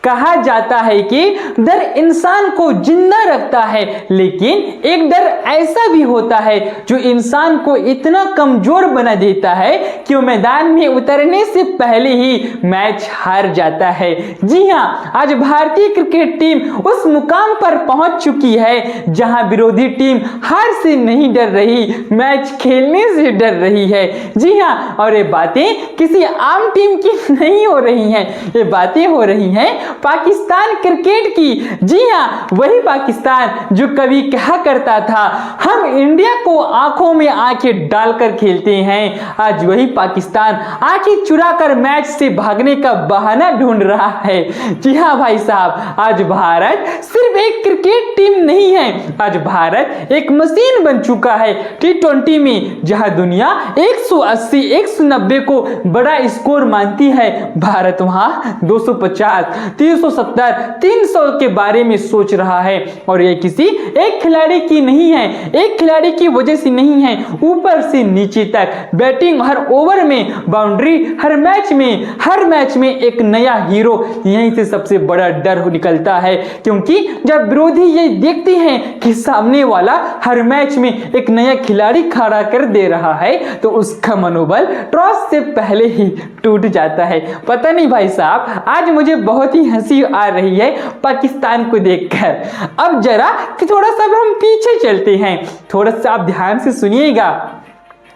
कहा जाता है कि डर इंसान को जिंदा रखता है, लेकिन एक डर ऐसा भी होता है जो इंसान को इतना कमजोर बना देता है कि वो मैदान में उतरने से पहले ही मैच हार जाता है। जी हाँ, आज भारतीय क्रिकेट टीम उस मुकाम पर पहुंच चुकी है जहां विरोधी टीम हार से नहीं डर रही, मैच खेलने से डर रही है। जी हाँ, और ये बातें किसी आम टीम की नहीं हो रही हैं, ये बातें हो रही हैं पाकिस्तान क्रिकेट की। जी हाँ, वही पाकिस्तान जो कभी कहा करता था हम इंडिया को आंखों में आंखें डालकर खेलते हैं, आज वही पाकिस्तान आंखें चुराकर मैच से भागने का बहाना ढूंढ रहा है। जी हाँ भाई साहब, आज भारत सिर्फ एक क्रिकेट टीम नहीं है, आज भारत एक मशीन बन चुका है T20 में, जहां दुनिया 180 190 को बड़ा स्कोर मानती है, भारत वहां 250 370 300 के बारे में सोच रहा है। और ये किसी एक खिलाड़ी की नहीं है, एक खिलाड़ी की वजह से नहीं है, ऊपर से नीचे तक बैटिंग हर ओवर में, बाउंड्री हर मैच में एक नया हीरो, यहीं से सबसे बड़ा डर निकलता है। क्योंकि जब विरोधी ये देखते हैं कि सामने वाला हर मैच में एक नया खिलाड़ी खड़ा कर दे रहा है, तो उसका मनोबल टॉस से पहले ही टूट जाता है। पता नहीं भाई साहब, आज मुझे बहुत ही हंसी आ रही है पाकिस्तान को देखकर। अब जरा कि थोड़ा सा हम पीछे चलते हैं, थोड़ा सा आप ध्यान से सुनिएगा।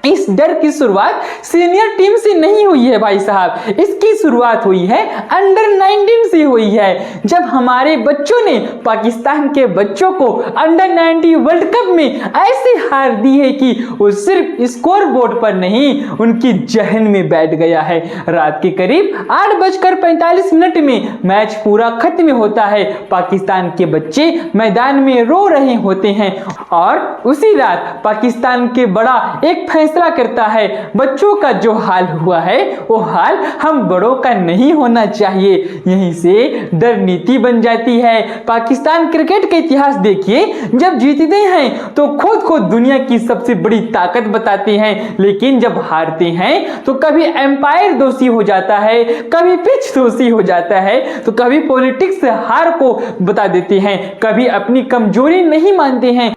इस डर की शुरुआत सीनियर टीम से नहीं हुई है भाई साहब, इसकी शुरुआत हुई है अंडर 19 से हुई है, जब हमारे बच्चों ने पाकिस्तान के बच्चों को अंडर 19 वर्ल्ड कप में ऐसी हार दी है कि वो सिर्फ स्कोर बोर्ड पर नहीं, उनकी जहन में बैठ गया है। रात के करीब 8:45 में मैच पूरा खत्म होता है, पाकिस्तान के बच्चे मैदान में रो रहे होते हैं, और उसी रात पाकिस्तान के बड़ा एक फैसला करता है। बच्चों का जो हाल हुआ है वो हाल हम बड़ों का नहीं होना चाहिए, यहीं से डर नीति बन जाती है। पाकिस्तान क्रिकेट का इतिहास देखिए, जब जीतते हैं तो खुद को दुनिया की सबसे बड़ी ताकत बताते हैं, लेकिन जब हारते हैं तो कभी एम्पायर दोषी हो जाता है, कभी पिच दोषी हो जाता है, तो कभी पॉलिटिक्स हार को बता देते हैं, कभी अपनी कमजोरी नहीं मानते हैं,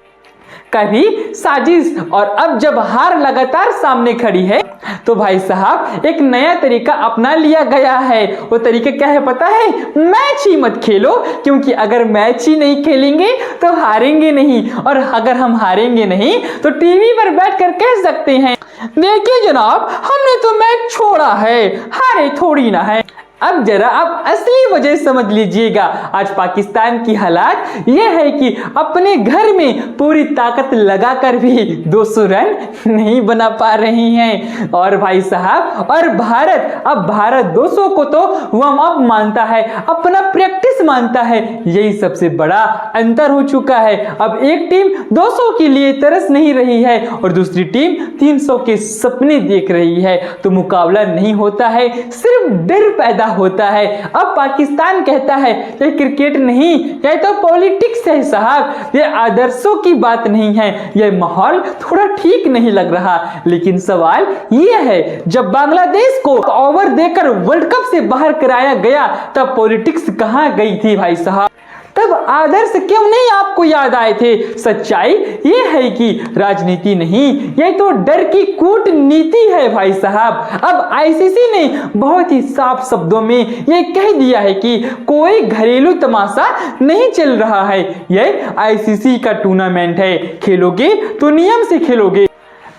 कभी साजिश। और अब जब हार लगातार सामने खड़ी है तो भाई साहब एक नया तरीका अपना लिया गया है। वो तरीका क्या है पता है? मैच ही मत खेलो, क्योंकि अगर मैच ही नहीं खेलेंगे तो हारेंगे नहीं, और अगर हम हारेंगे नहीं तो टीवी पर बैठकर कह सकते हैं देखिए जनाब, हमने तो मैच छोड़ा है, हारे थोड़ी ना है। अब जरा आप असली वजह समझ लीजिएगा। आज पाकिस्तान की हालात यह है कि अपने घर में पूरी ताकत लगाकर भी 200 रन नहीं बना पा रही हैं। और भाई साहब, और भारत 200 को तो वार्म अप मानता है, अपना प्रैक्टिस मानता है, यही सबसे बड़ा अंतर हो चुका है। अब एक टीम 200 के लिए तरस नहीं रही है और दूसरी टीम 300 के सपने देख रही है, तो मुकाबला नहीं होता है, सिर्फ डर पैदा होता है। अब पाकिस्तान कहता है ये क्रिकेट नहीं, ये तो पॉलिटिक्स है साहब, ये आदर्शों की बात नहीं है, ये माहौल थोड़ा ठीक नहीं लग रहा। लेकिन सवाल ये है, जब बांग्लादेश को ओवर देकर वर्ल्ड कप से बाहर कराया गया तब पॉलिटिक्स कहां गई थी भाई साहब? तब आदर्श क्यों नहीं आपको याद आए थे? सच्चाई ये है कि राजनीति नहीं, ये तो डर की कूटनीति है भाई साहब। अब आईसीसी ने बहुत ही साफ शब्दों में ये कह दिया है कि कोई घरेलू तमाशा नहीं चल रहा है, ये आईसीसी का टूर्नामेंट है, खेलोगे तो नियम से खेलोगे,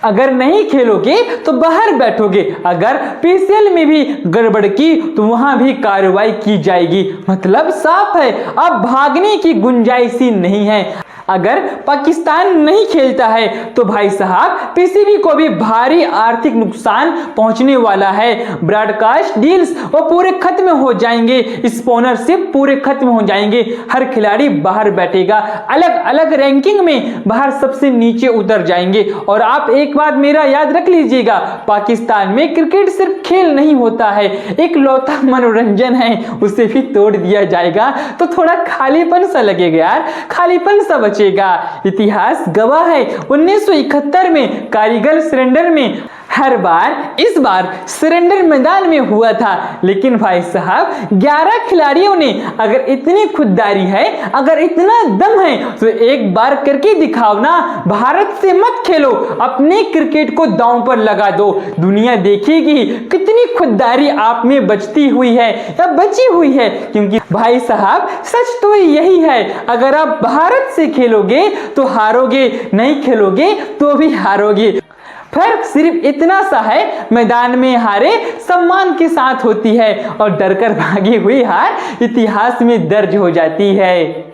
अगर नहीं खेलोगे तो बाहर बैठोगे, अगर पीसीएल में भी गड़बड़ की तो वहां भी कार्रवाई की जाएगी। मतलब साफ है, अब भागने की गुंजाइश ही नहीं है। अगर पाकिस्तान नहीं खेलता है तो भाई साहब पीसीबी को भी भारी आर्थिक नुकसान पहुंचने वाला है। ब्रॉडकास्ट डील्स वो पूरे खत्म हो जाएंगे, स्पॉन्सरशिप पूरे खत्म हो जाएंगे, हर खिलाड़ी बाहर बैठेगा, अलग अलग रैंकिंग में बाहर सबसे नीचे उतर जाएंगे। और आप एक बात मेरा याद रख लीजिएगा, पाकिस्तान में क्रिकेट सिर्फ खेल नहीं होता है, एक लौता मनोरंजन है, उसे भी तोड़ दिया जाएगा तो थोड़ा खालीपन सा लगेगा यार, खालीपन सा बचेगा। इतिहास गवाह है, 1971 में कारगिल सरेंडर में हर बार इस बार सरेंडर मैदान में हुआ था, लेकिन भाई साहब 11 खिलाड़ियों ने अगर इतनी खुददारी है, अगर इतना दम है तो एक बार करके दिखाओ ना। भारत से मत खेलो, अपने क्रिकेट को दांव पर लगा दो। दुनिया देखेगी कितनी खुददारी आप में बचती हुई है या बची हुई है। क्योंकि भाई साहब सच तो यही है, अगर आप भारत से खेलोगे तो हारोगे, नहीं खेलोगे तो भी हारोगे। फर्क सिर्फ इतना सा है, मैदान में हारे सम्मान के साथ होती है और डरकर भागी हुई हार इतिहास में दर्ज हो जाती है।